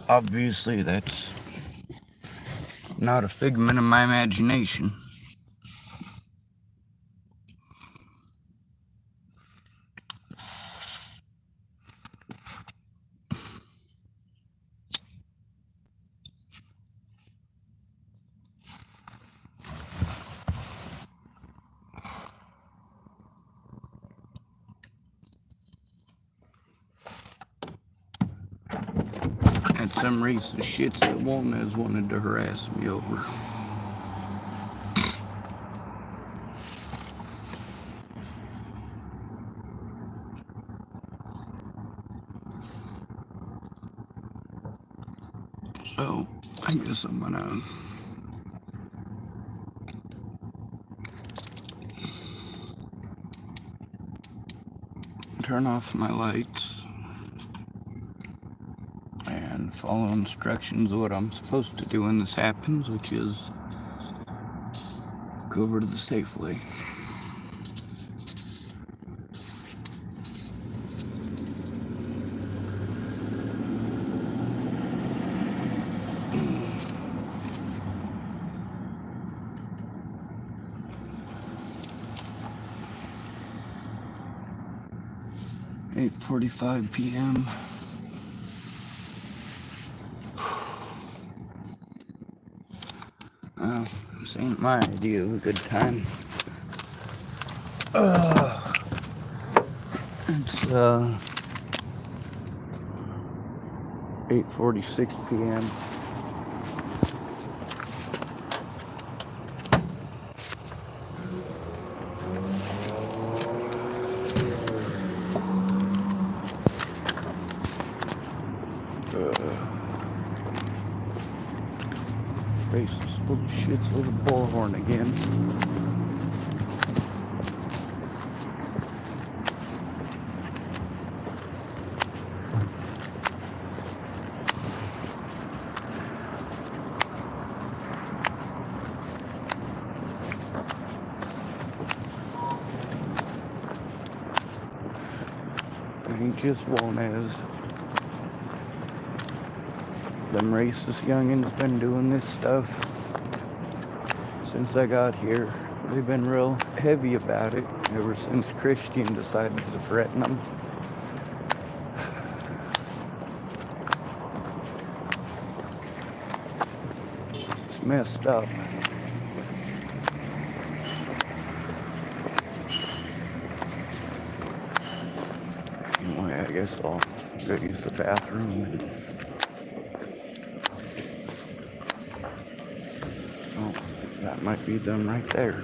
Obviously, that's not a figment of my imagination. And some racist shits that Walnez wanted to harass me over. So, I guess I'm gonna turn off my lights and follow instructions of what I'm supposed to do when this happens, which is go over to the Safeway. "8:45 p.m. Well, this ain't my idea of a good time. It's 8:46 p.m. Racist little shits with a bullhorn again. Ain't just Walnez. Them racist youngins been doing this stuff since I got here. They've been real heavy about it ever since Christian decided to threaten them. It's messed up. Anyway, I guess I'll go use the bathroom. Oh, that might be them right there.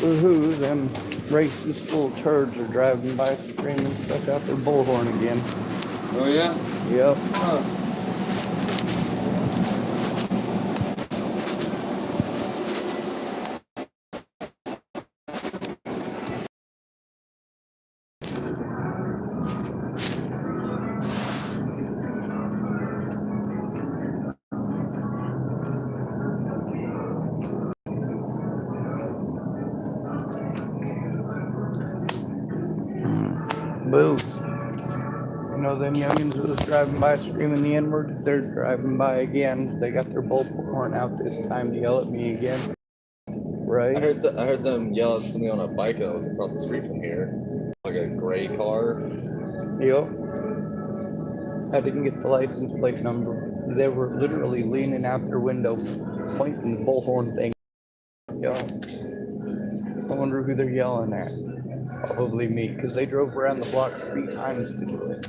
Woohoo, them racist little turds are driving by screaming stuck out their bullhorn again. Oh yeah? Yep. Huh. Boo. You know them youngins who was driving by screaming the N-word? They're driving by again. They got their bullhorn out this time to yell at me again. Right? I heard them yell at somebody on a bike that was across the street from here. Like a gray car. Yep. I didn't get the license plate number. They were literally leaning out their window, pointing the bullhorn thing. Yelling. I wonder who they're yelling at. Probably me, because they drove around the block 3 times to do it.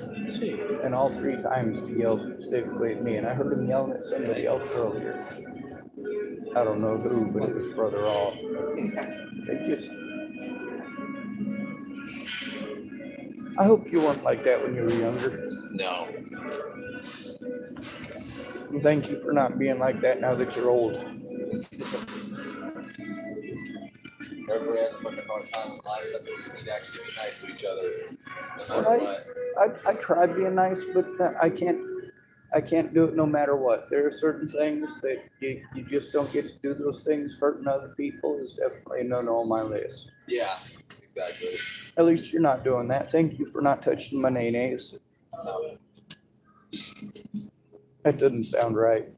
And all 3 times he yelled specifically at me, and I heard him yelling at somebody else earlier. I don't know who, but it was further off. They just. I hope you weren't like that when you were younger. No. And thank you for not being like that now that you're old. Everybody has a fucking hard time in life. Some people just need to actually be nice to each other. No matter what. I try being nice, but I can't do it no matter what. There are certain things that you just don't get to do. Those things hurting other people is definitely no on my list. Yeah, exactly. At least you're not doing that. Thank you for not touching my nays. No. That doesn't sound right.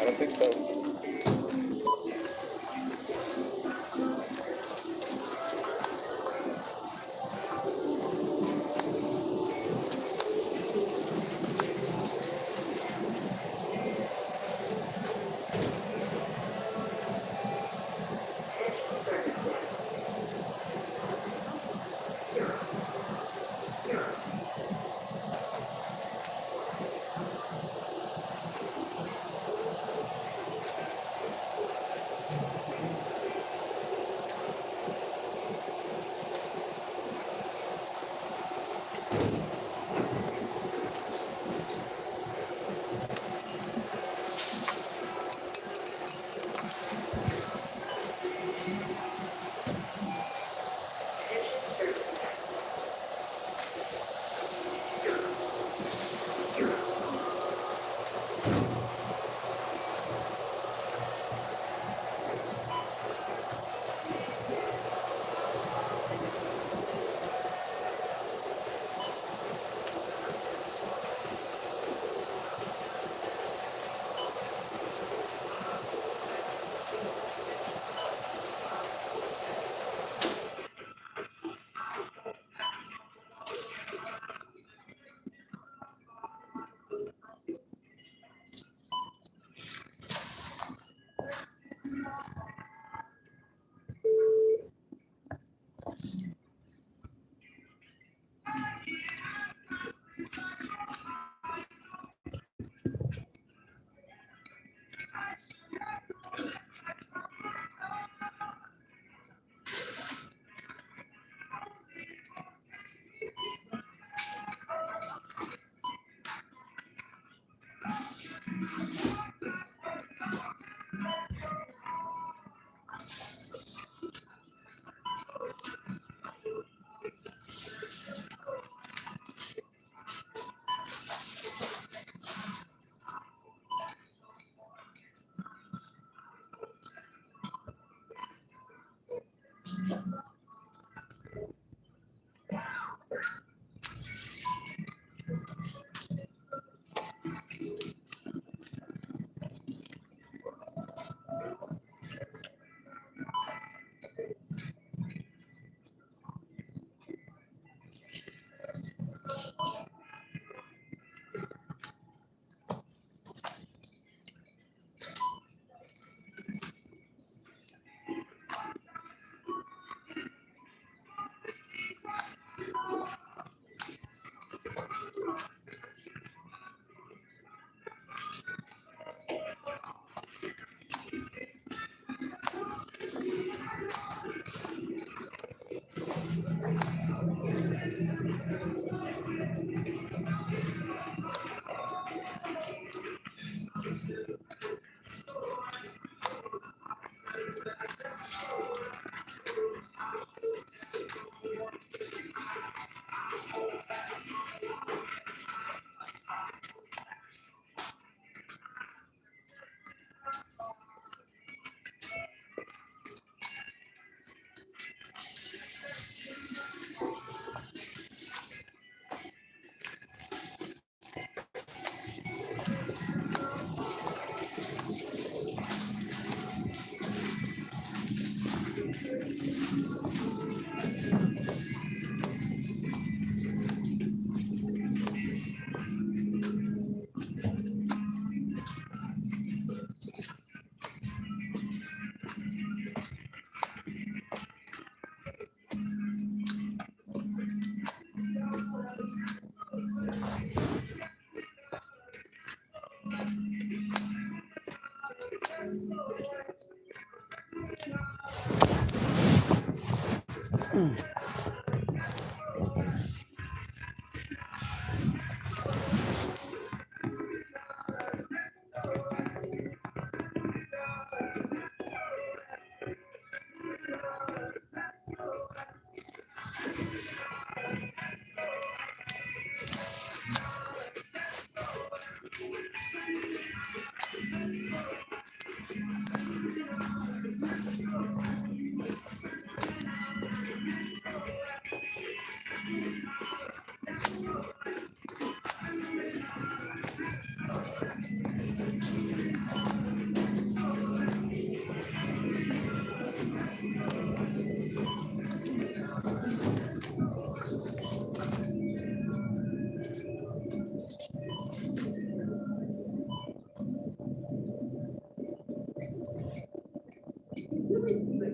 I don't think so.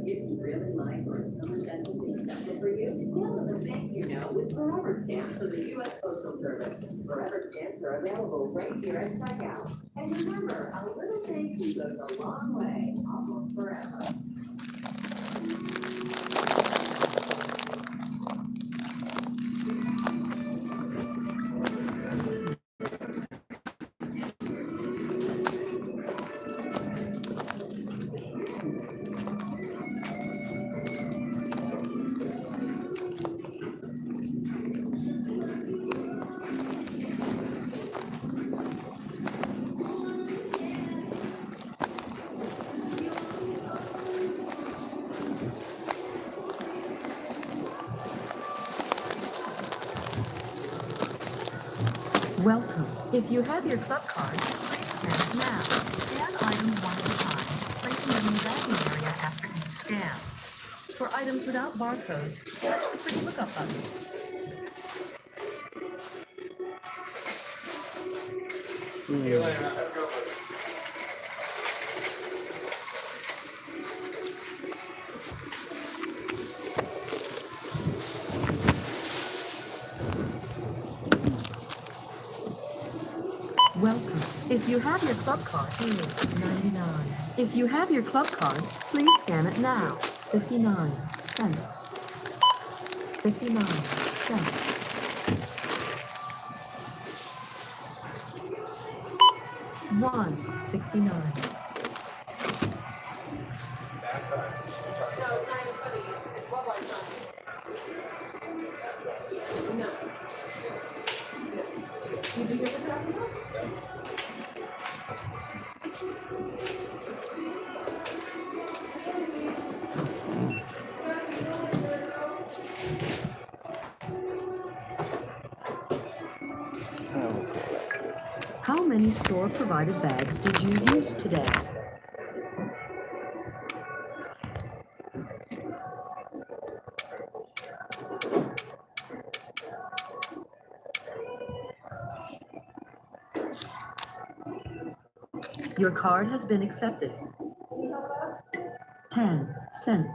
It's really like for someone that is acceptable for you. Yeah, the thank you note with Forever stamps from the U.S. Postal Service. Forever stamps are available right here at checkout. And remember, a little thank you goes a long way, almost forever. Welcome. If you have your club card, please scan it now. Scan items one at a time, placing them in the bagging area after each scan. For items without barcodes, touch the quick lookup button. Welcome. If you have your club card, here, 99. If you have your club card, please scan it now. 59 cents. 59 cents. 169. How many store-provided bags did you use today? Your card has been accepted. 10 cents.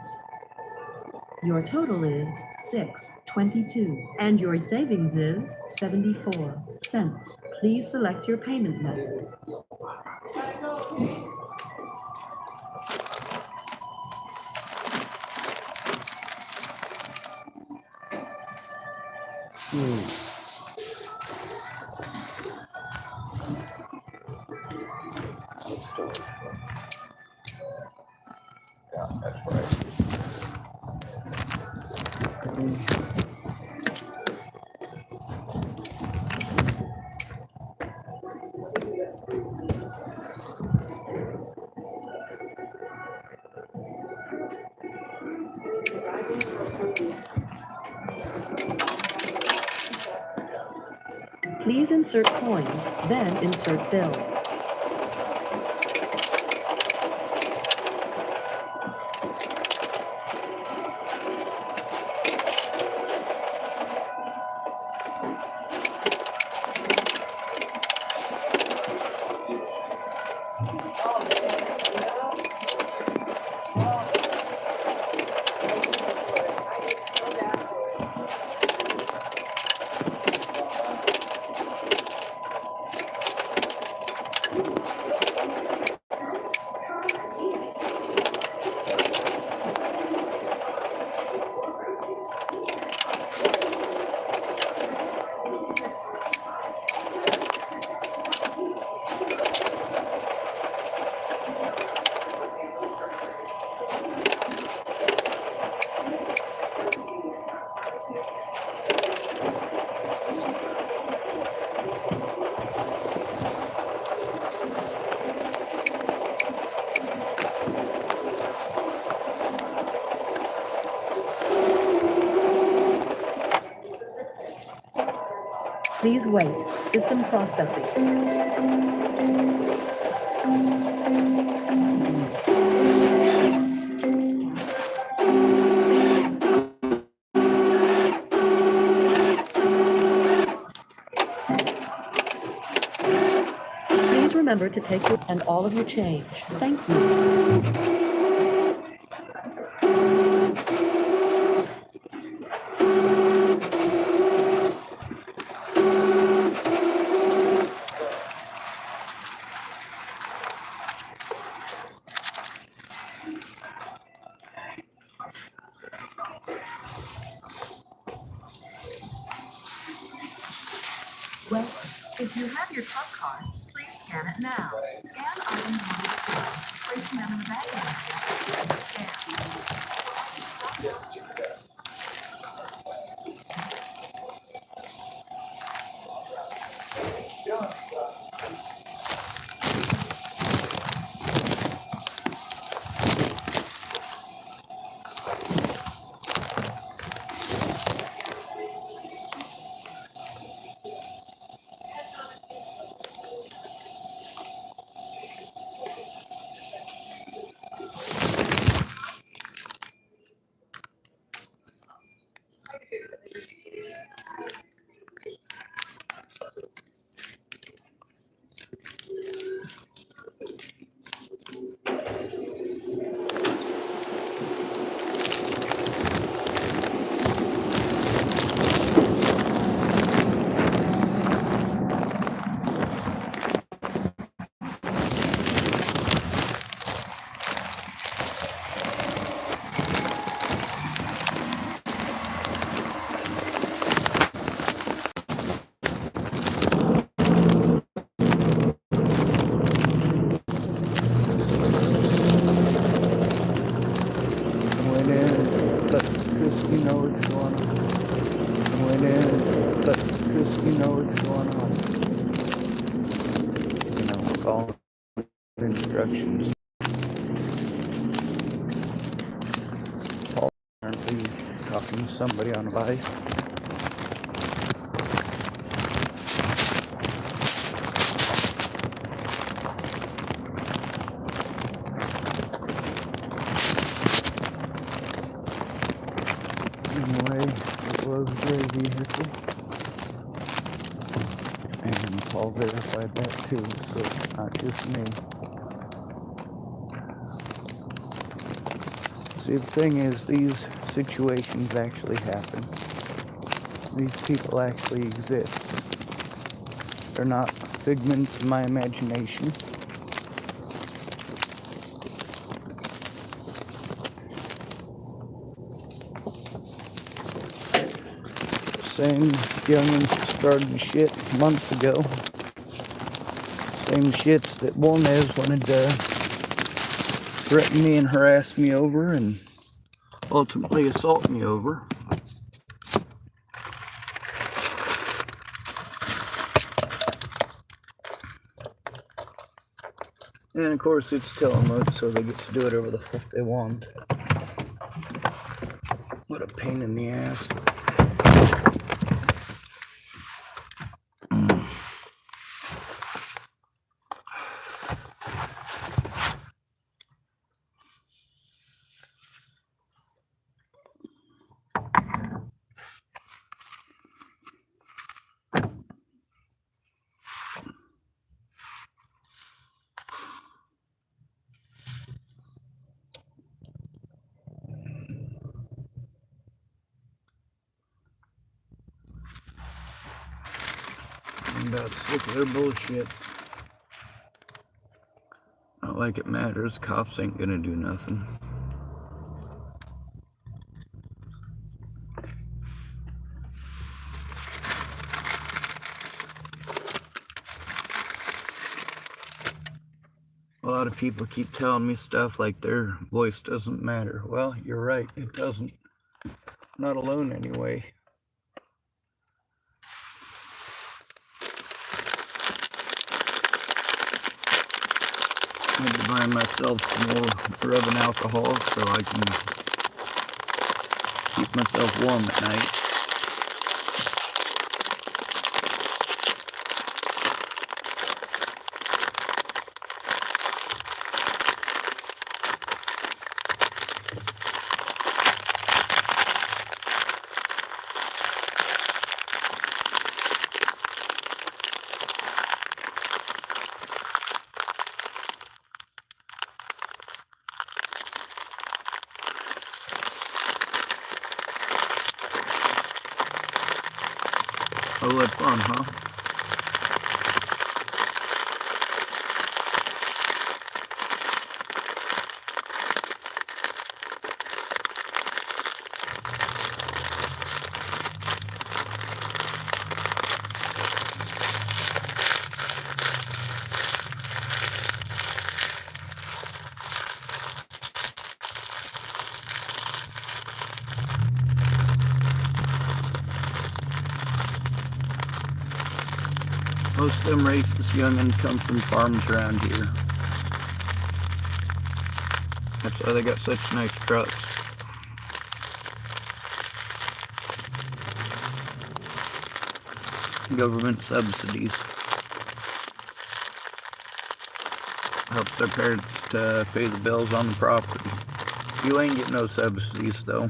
Your total is $6.22, and your savings is 74 cents. Please select your payment method. Hmm. Yeah, that's right. Please insert coin, then insert bill. Please wait. System processing. Please remember to take your and all of your change. Thank you. Well, if you have your club card, please scan it now. Scan items on the screen, placing them in the bagging area after scan. Went in, let Christy know what's going on. Went in, let Christy know what's going on. Follow instructions. Paul apparently talking to somebody on a bike. Anyway, it was their vehicle. And Paul verified that too, so it's not just me. See, the thing is, these situations actually happen. These people actually exist. They're not figments of my imagination. Same youngins that started shit months ago. Same shits that Bonez wanted to threaten me and harass me over and ultimately assault me over. And of course it's Tillamook, so they get to do whatever the fuck they want. What a pain in the ass. I'm about sick of their bullshit. Not like it matters. Cops ain't gonna do nothing. A lot of people keep telling me stuff like their voice doesn't matter. Well, you're right, it doesn't. Not alone anyway. I had to buy myself some more rubbing alcohol so I can keep myself warm at night. Oh, what fun, huh? Most of them racist youngins come from farms around here. That's why they got such nice trucks. Government subsidies. Helps their parents to pay the bills on the property. You ain't getting no subsidies though.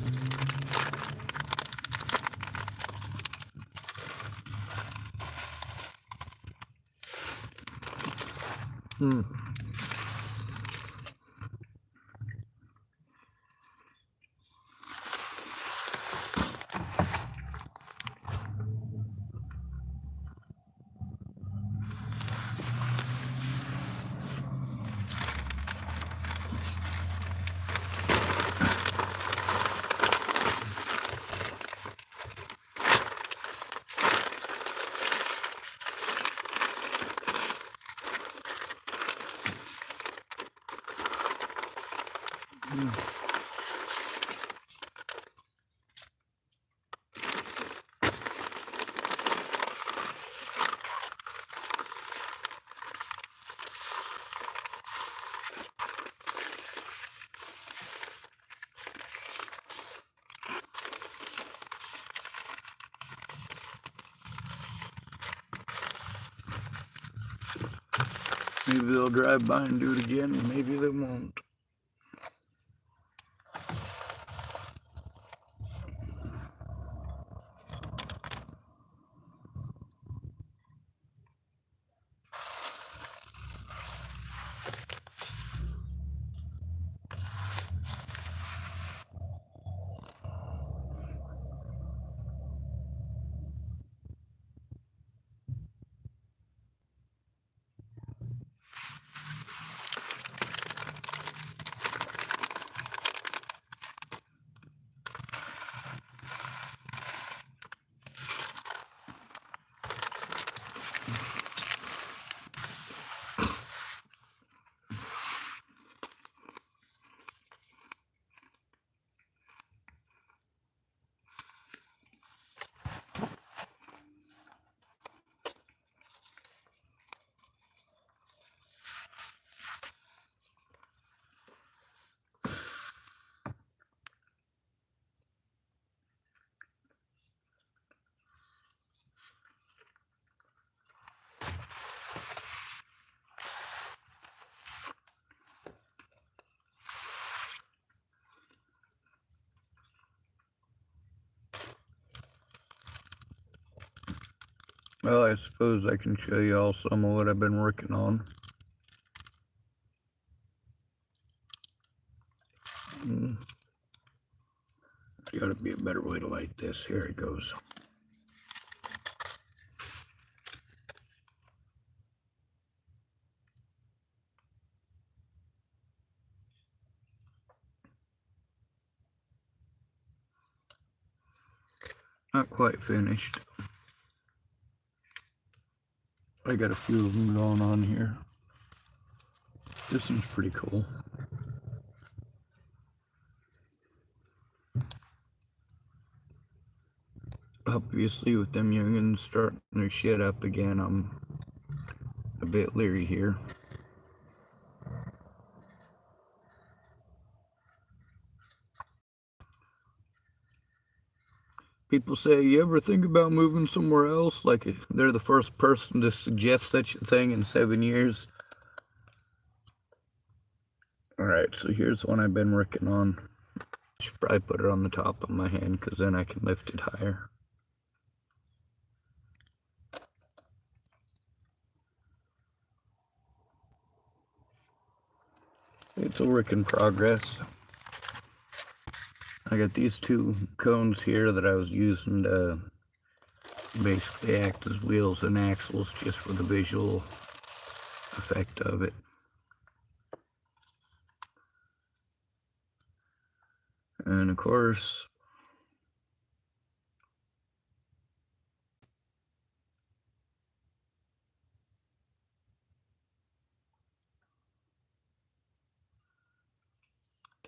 Maybe they'll drive by and do it again, and maybe they won't. Well, I suppose I can show you all some of what I've been working on. There's got to be a better way to light this. Here it goes. Not quite finished. I got a few of them going on here. This one's pretty cool. Obviously, with them youngins starting their shit up again, I'm a bit leery here. People say, you ever think about moving somewhere else? Like they're the first person to suggest such a thing in 7 years. Alright, so here's one I've been working on. I should probably put it on the top of my hand because then I can lift it higher. It's a work in progress. I got these two cones here that I was using to basically act as wheels and axles just for the visual effect of it. And of course,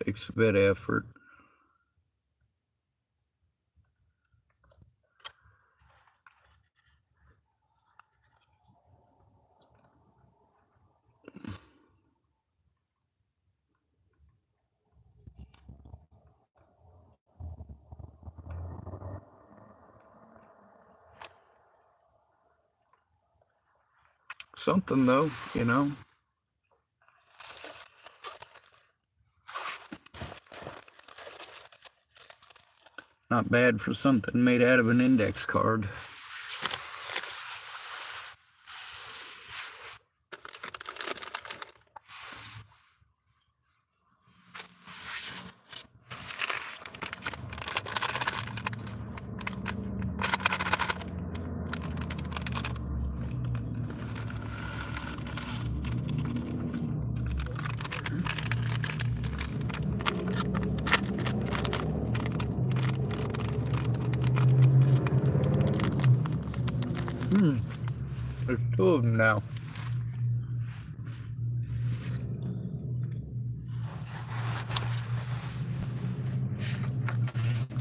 takes a bit of effort. Something though, you know. Not bad for something made out of an index card. There's two of them now.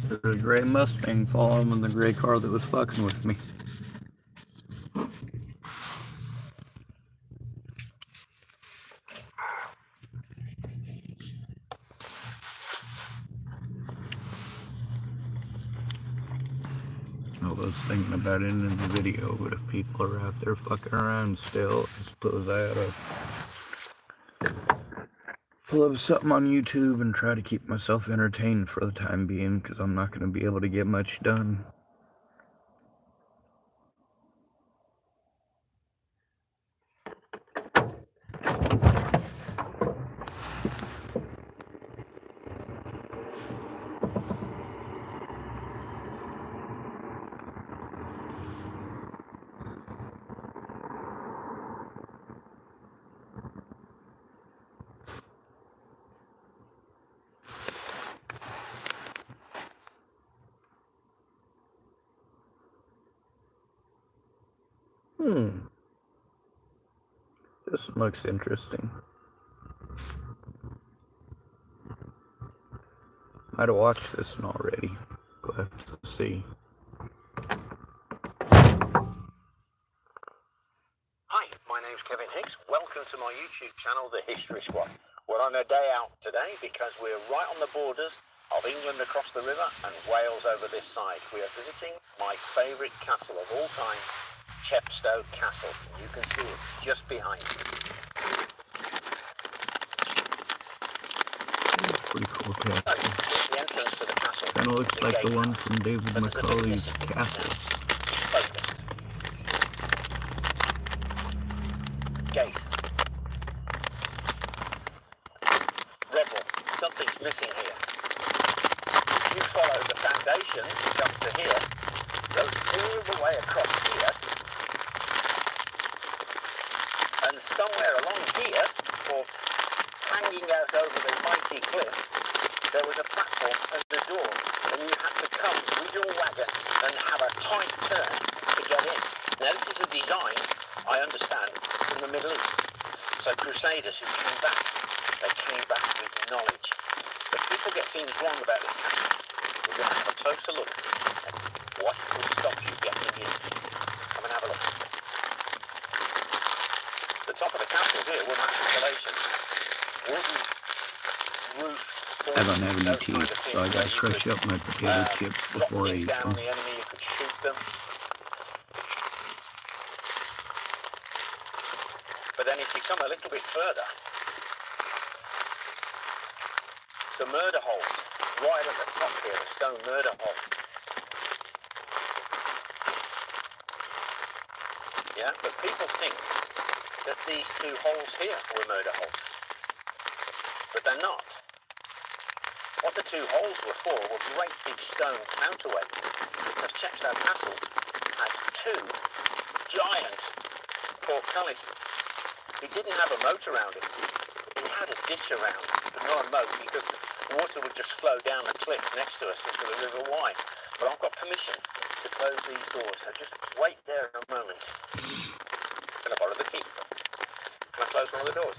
There's a gray Mustang following the gray car that was fucking with me. I was thinking about it in the video, but if people are out there fucking around still, I suppose I ought to flub something on YouTube and try to keep myself entertained for the time being, because I'm not going to be able to get much done. This one looks interesting. Might have watched this one already. We'll have to see. Hi, my name's Kevin Hicks. Welcome to my YouTube channel, The History Squad. Well, on a day out today because we're right on the borders of England across the river and Wales over this side. We are visiting my favourite castle of all time, Chepstow Castle. You can see it just behind me. Pretty cool castle. The entrance to the castle. Kind of looks like the one from David Macaulay's Castles. over here, goes all the way across here, and somewhere along here, or hanging out over the mighty cliff, there was a platform and a door, and you had to come with your wagon and have a tight turn to get in. Now this is a design, I understand, from the Middle East. So Crusaders who came back, they came back with knowledge. But people get things wrong about this castle. We're going to have a closer look at what would stop you getting in. Come and have a look. The top of the castle here were matriculation. Wooden roof. I don't have any teeth, so I gotta crush up my potato chips before I eat down them. the enemy, you could shoot them. But then if you come a little bit further, the murder hole, right at the top here, the stone murder hole. Yeah, but people think that these two holes here were murder holes. But they're not. What the two holes were for were great big stone counterweights, because Chepstow Castle had two giant portcullis. It didn't have a moat around it. It had a ditch around it, but not a moat, because the water would just flow down the cliff next to us into the River Wye. But I've got permission to close these doors, so just wait there a moment. Can I borrow the key? Can I close one of the doors?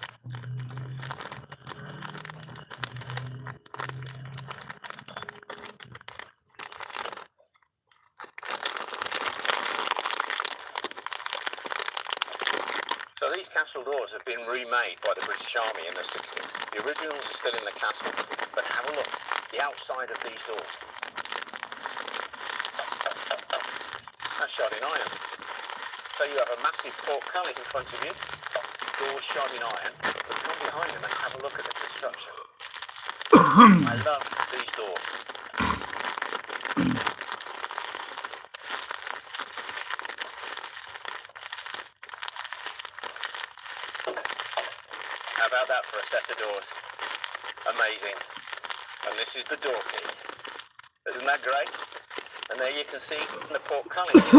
So these castle doors have been remade by the British Army in the 60s. The originals are still in the castle, but have a look, the outside of these doors. That's shod in iron. So you have a massive portcullis in front of you, doors shod in iron, but come behind them and have a look at the construction. I love these doors. How about that for a set of doors? Amazing. And this is the door key. Isn't that great? And there you can see the portcullis.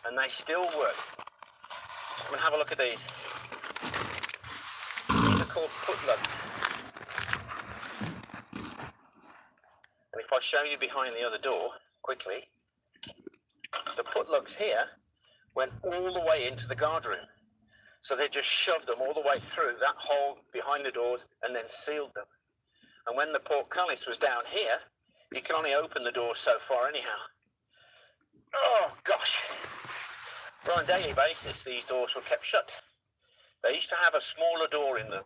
And they still work. Come and have a look at these. These are called putlugs. And if I show you behind the other door, quickly, the putlugs here went all the way into the guard room. So they just shoved them all the way through that hole behind the doors and then sealed them. And when the portcullis was down here, you can only open the door so far anyhow. Oh gosh. But on a daily basis, these doors were kept shut. They used to have a smaller door in them.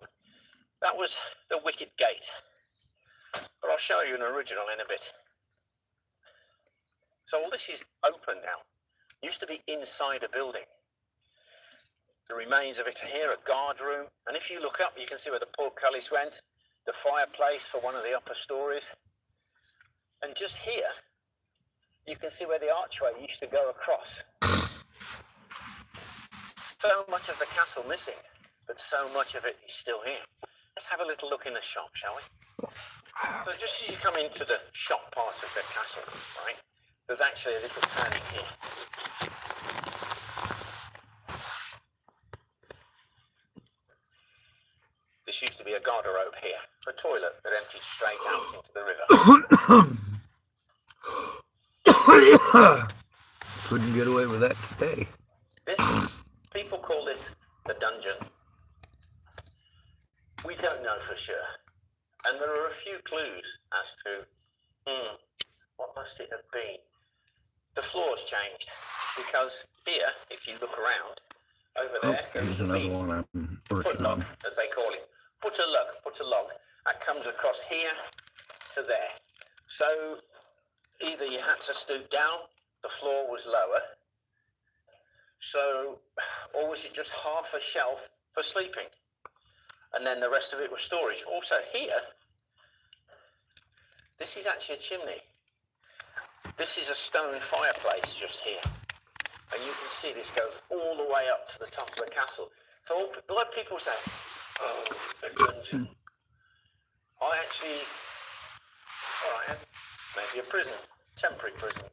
That was the wicket gate. But I'll show you an original in a bit. So all this is open now. Used to be inside a building. The remains of it are here, a guard room. And if you look up, you can see where the portcullis went. The fireplace for one of the upper stories. And just here, you can see where the archway used to go across. So much of the castle missing, but so much of it is still here. Let's have a little look in the shop, shall we? So just as you come into the shop part of the castle, right, there's actually a little turning here. This used to be a garderobe here, a toilet that emptied straight out into the river. Couldn't get away with that today. People call this the dungeon. We don't know for sure. And there are a few clues as to, what must it have been? The floor's changed, because here, if you look around, over there, There's another one I'm working on. as they call it. Put a log. That comes across here to there. So either you had to stoop down, the floor was lower, so, or was it just half a shelf for sleeping? And then the rest of it was storage. Also here, this is actually a chimney. This is a stone fireplace just here. And you can see this goes all the way up to the top of the castle. So a lot of people say, oh, a dungeon. I actually Right, maybe a prison, temporary prison.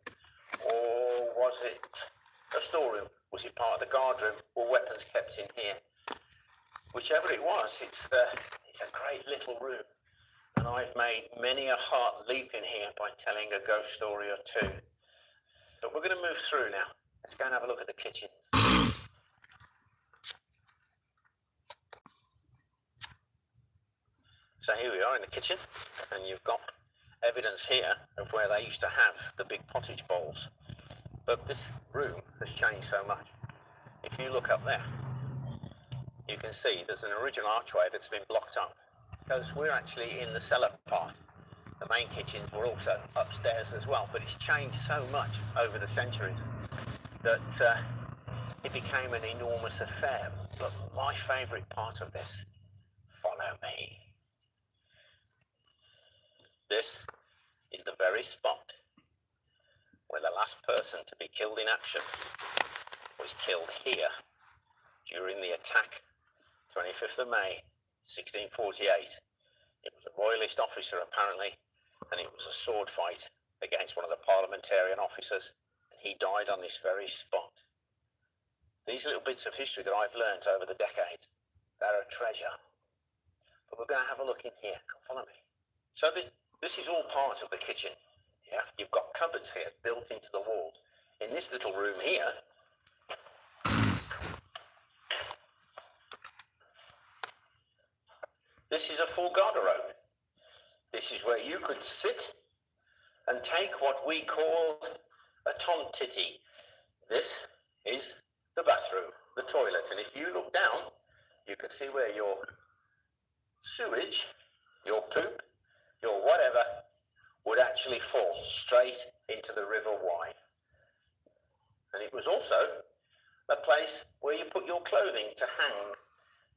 Or was it a storeroom? Was it part of the guard room, or weapons kept in here? Whichever it was, it's a great little room. And I've made many a heart leap in here by telling a ghost story or two. But we're going to move through now. Let's go and have a look at the kitchens. So here we are in the kitchen, and you've got evidence here of where they used to have the big pottage bowls. But this room has changed so much. If you look up there, you can see there's an original archway that's been blocked up, because we're actually in the cellar part. The main kitchens were also upstairs as well, but it's changed so much over the centuries that it became an enormous affair. But my favourite part of this, follow me. This is the very spot where the last person to be killed in action was killed here during the attack, 25th of May, 1648. It was a royalist officer apparently, and it was a sword fight against one of the parliamentarian officers, and he died on this very spot. These little bits of history that I've learnt over the decades, they're a treasure. But we're going to have a look in here. Come follow me. So this is all part of the kitchen. Yeah, you've got cupboards here built into the walls. In this little room here, this is a full garderobe. This is where you could sit and take what we call a tom titty. This is the bathroom, the toilet. And if you look down, you can see where your sewage, your poop, your whatever, would actually fall straight into the River Wye. And it was also a place where you put your clothing to hang.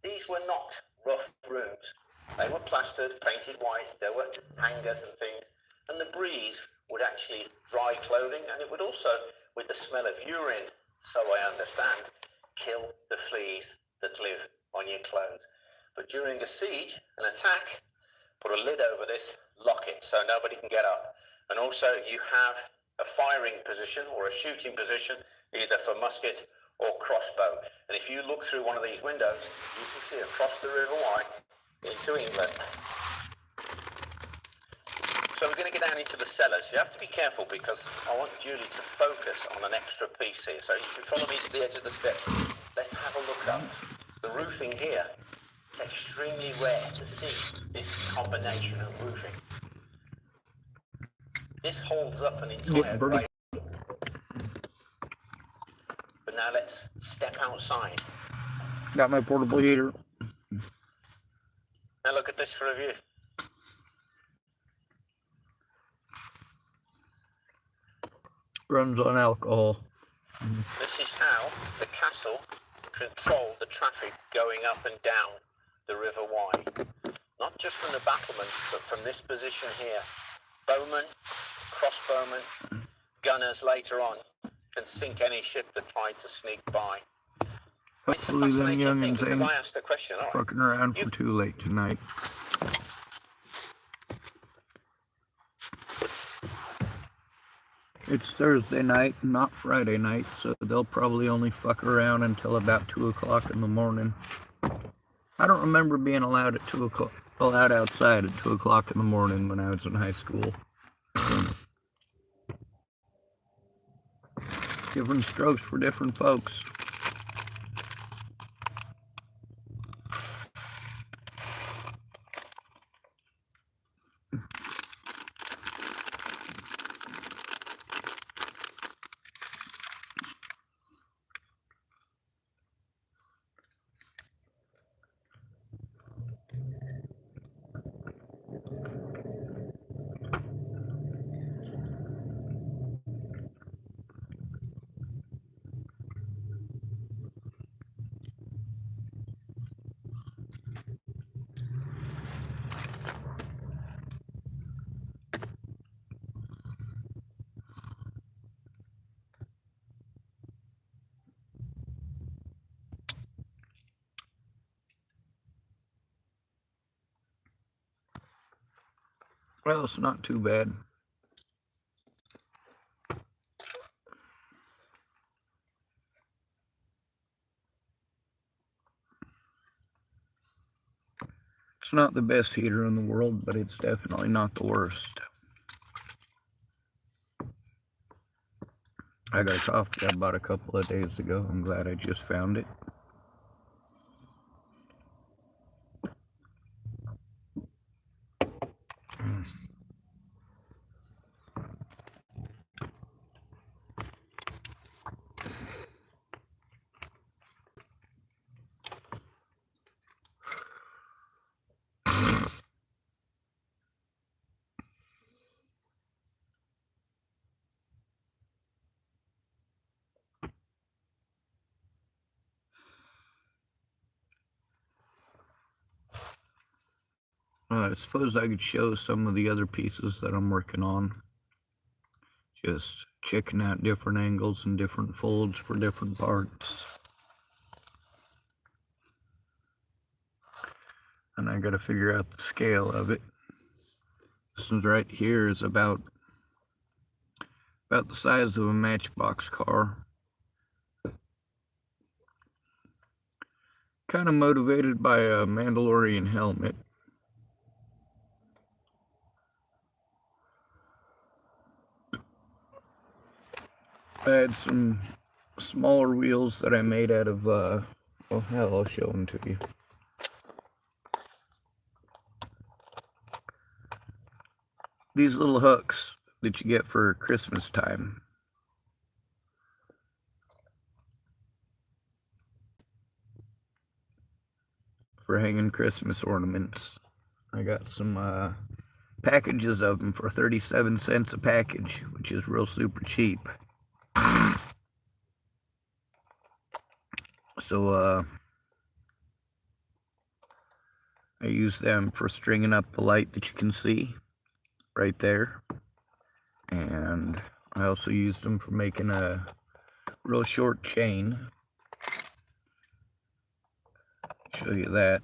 These were not rough rooms. They were plastered, painted white, there were hangers and things, and the breeze would actually dry clothing, and it would also, with the smell of urine, so I understand, kill the fleas that live on your clothes. But during a siege, an attack, put a lid over this, lock it so nobody can get up. And also you have a firing position or a shooting position, either for musket or crossbow. And if you look through one of these windows, you can see across the River Wye into England. So we're going to get down into the cellars. You have to be careful because I want Julie to focus on an extra piece here. So if you follow me to the edge of the steps, let's have a look up. The roofing here, it's extremely rare to see this combination of roofing. This holds up an entire grave. But now let's step outside. Got my portable heater. Now look at this for a view. Runs on alcohol. This is how the castle controlled the traffic going up and down the River Wye. Not just from the battlements, but from this position here. Bowmen, crossbowmen, gunners later on can sink any ship that tried to sneak by. It's a Hopefully them fascinating thing youngins because ain't I asked the question, all right, fucking around for too late tonight. It's Thursday night, not Friday night, so they'll probably only fuck around until about 2 o'clock in the morning. I don't remember being allowed at 2 o'clock, allowed outside at 2 o'clock in the morning when I was in high school. Different strokes for different folks. Well, it's not too bad. It's not the best heater in the world, but it's definitely not the worst. I got a coffee I bought a couple of days ago. I'm glad I just found it. I suppose I could show some of the other pieces that I'm working on. Just checking out different angles and different folds for different parts. And I gotta figure out the scale of it. This one right here is about the size of a Matchbox car. Kind of motivated by a Mandalorian helmet. I had some smaller wheels that I made out of, well, hell, I'll show them to you. These little hooks that you get for Christmas time. For hanging Christmas ornaments. I got some packages of them for 37 cents a package, which is real super cheap. So I use them for stringing up the light that you can see right there. And I also used them for making a real short chain. Show you that.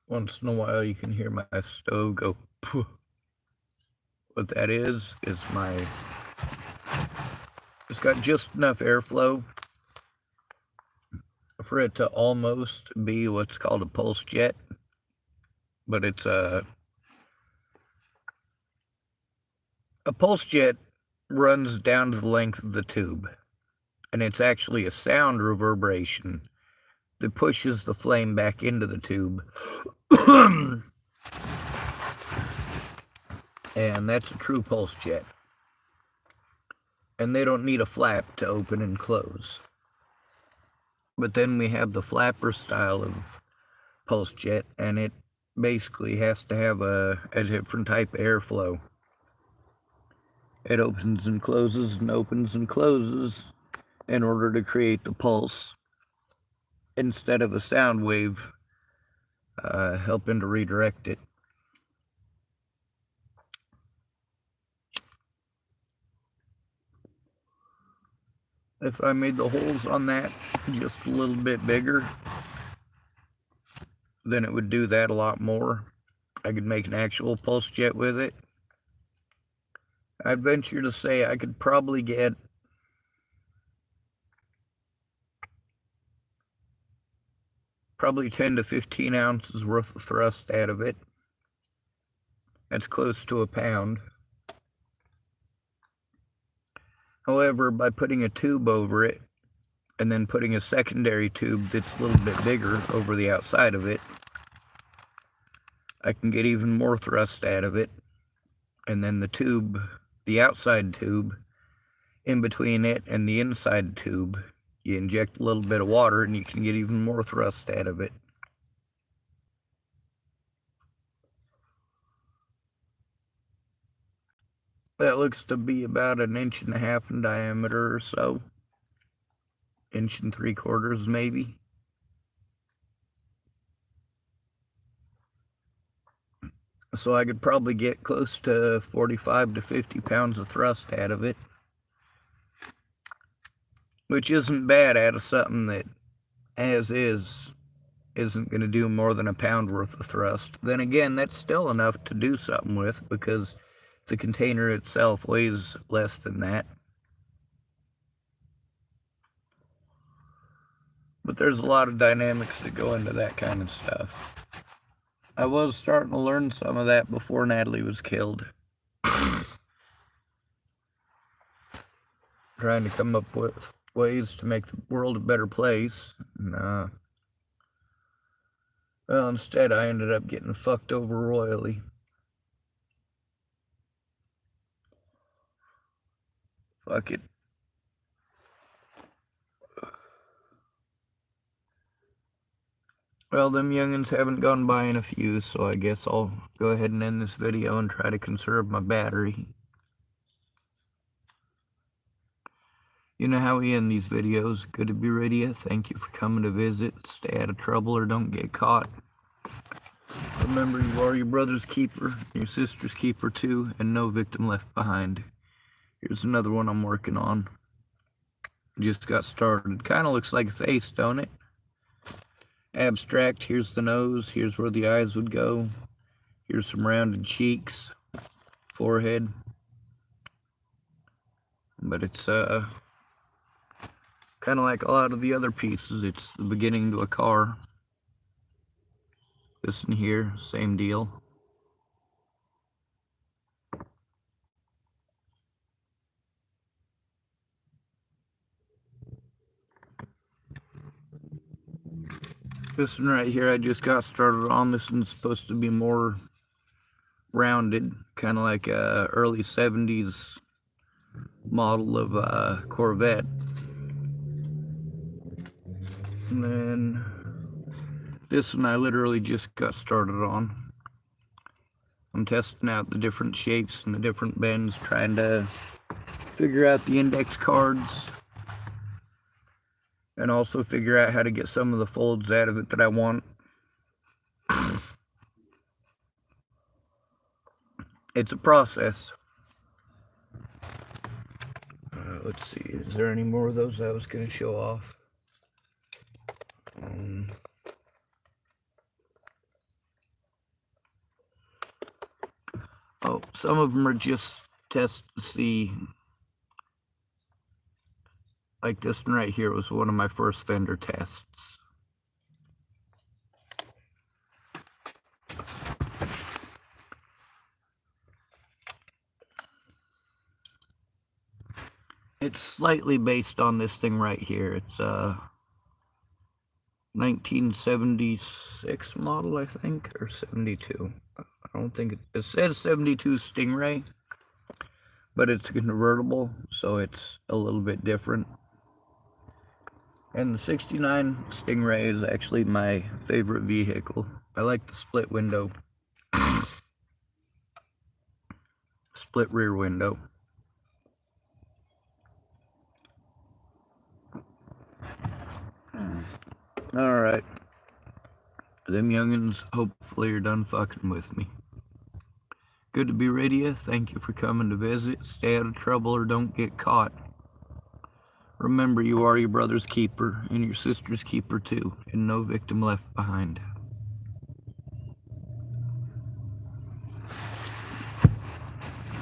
Once in a while you can hear my stove go poof. What that is it's got just enough airflow for it to almost be what's called a pulse jet, but it's a pulse jet runs down to the length of the tube, and it's actually a sound reverberation that pushes the flame back into the tube. And that's a true pulse jet. And they don't need a flap to open and close. But then we have the flapper style of pulse jet, and it basically has to have a different type of airflow. It opens and closes and opens and closes in order to create the pulse, instead of a sound wave helping to redirect it. If I made the holes on that just a little bit bigger, then it would do that a lot more. I could make an actual pulse jet with it. I'd venture to say I could probably get probably 10 to 15 ounces worth of thrust out of it. That's close to a pound. However, by putting a tube over it, and then putting a secondary tube that's a little bit bigger over the outside of it, I can get even more thrust out of it. And then the tube, the outside tube, in between it and the inside tube, you inject a little bit of water and you can get even more thrust out of it. That looks to be about 1.5 inches in diameter or so. 1 3/4 maybe. So I could probably get close to 45 to 50 pounds of thrust out of it. Which isn't bad out of something that, as is, isn't going to do more than a pound worth of thrust. Then again, that's still enough to do something with, because the container itself weighs less than that. But there's a lot of dynamics that go into that kind of stuff. I was starting to learn some of that before Natalie was killed. Trying to come up with ways to make the world a better place. And, well, instead I ended up getting fucked over royally. Fuck it. Well, them youngins haven't gone by in a few, so I guess I'll go ahead and end this video and try to conserve my battery. You know how we end these videos. Good to be with you. Thank you for coming to visit. Stay out of trouble or don't get caught. Remember, you are your brother's keeper, your sister's keeper too, and no victim left behind. Here's another one I'm working on. Just got started. Kind of looks like a face, don't it? Abstract. Here's the nose. Here's where the eyes would go. Here's some rounded cheeks, forehead. But it's kind of like a lot of the other pieces. It's the beginning to a car. This in here, same deal. This one right here, I just got started on. This one's supposed to be more rounded, kind of like a early 70s model of Corvette. And then this one I literally just got started on. I'm testing out the different shapes and the different bends, trying to figure out the index cards, and also figure out how to get some of the folds out of it that I want. It's a process. Let's see, is there any more of those I was going to show off? Oh, some of them are just tests to see. Like this one right here was one of my first fender tests. It's slightly based on this thing right here. It's a 1976 model, I think, or 72. I don't think it says 72 Stingray, but it's convertible, so it's a little bit different. And the 69 Stingray is actually my favorite vehicle. I like the split window. Split rear window. Alright. Them youngins hopefully are done fucking with me. Good to be with you. Thank you for coming to visit. Stay out of trouble or don't get caught. Remember, you are your brother's keeper and your sister's keeper too, and no victim left behind.